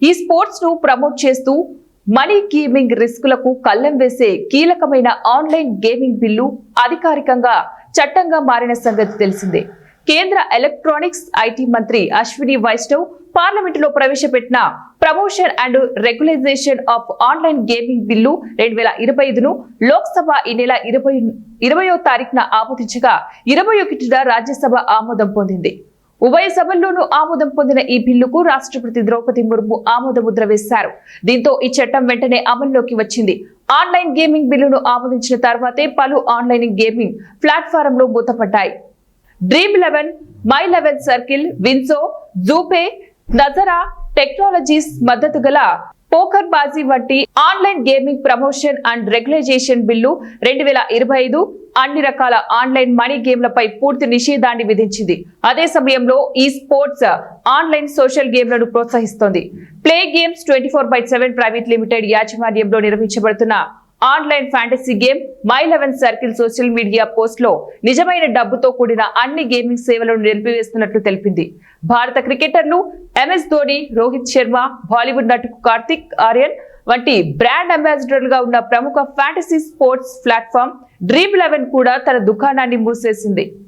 ఈ స్పోర్ట్స్ ను ప్రమోట్ చేస్తూ మనీ గేమింగ్ రిస్కులకు కళ్లెం వేసే కీలకమైన ఆన్లైన్ గేమింగ్ బిల్లు అధికారికంగా చట్టంగా మారిన సంగతి తెలిసిందే. కేంద్ర ఎలక్ట్రానిక్స్ ఐటీ మంత్రి అశ్విని వైష్ణవ్ పార్లమెంటులో ప్రవేశపెట్టిన promotion and regularization of online gaming bill 2025ను లోక్సభ ఈ నెల 20వ తారీఖున ఆమోదించగా 21న రాజ్యసభ ఆమోదం పొందింది. ఉభయ సభల్లోనూ ఆమోదం పొందిన ఈ బిల్లుకు రాష్ట్రపతి ద్రౌపది ముర్ము ఆమోద ముద్ర వేశారు. దీంతో ఈ చట్టం వెంటనే అమల్లోకి వచ్చింది. ఆన్లైన్ గేమింగ్ బిల్లును ఆమోదించిన తర్వాతే పలు ఆన్లైన్ గేమింగ్ ప్లాట్ఫారంలు మూతపడ్డాయి. డ్రీమ్11, మై11 సర్కిల్, విన్సో, జూపే, నజరా టెక్నాలజీస్ మద్దతు గల పోకర్ బాజీ వంటి online gaming promotion and regularisation bill 2025 అన్ని రకాల ఆన్లైన్ మనీ గేమ్లపై పూర్తి నిషేధాన్ని విధించింది. అదే సమయంలో ఈ స్పోర్ట్స్ ఆన్లైన్ సోషల్ గేమ్లను ప్రోత్సహిస్తోంది. ప్లే గేమ్స్ 24/7 ప్రైవేట్ లిమిటెడ్ యాజమాన్యంలో నిర్వహించబడుతున్న ఆన్లైన్ ఫ్యాంటసీ గేమ్ మై11 సర్కిల్ సోషల్ మీడియా పోస్ట్ లో నిజమైన డబ్బుతో కూడిన అన్ని గేమింగ్ సేవలను నిలిపివేస్తున్నట్లు తెలిపింది. భారత క్రికెటర్లు ఎంఎస్ ధోని, రోహిత్ శర్మ, బాలీవుడ్ నటుడు కార్తిక్ ఆర్యన్ వంటి బ్రాండ్ అంబాసిడర్లుగా ఉన్న ప్రముఖ ఫ్యాంటసీ స్పోర్ట్స్ ప్లాట్ఫామ్ డ్రీమ్11 కూడా తన దుకాణాన్ని మూసేసింది.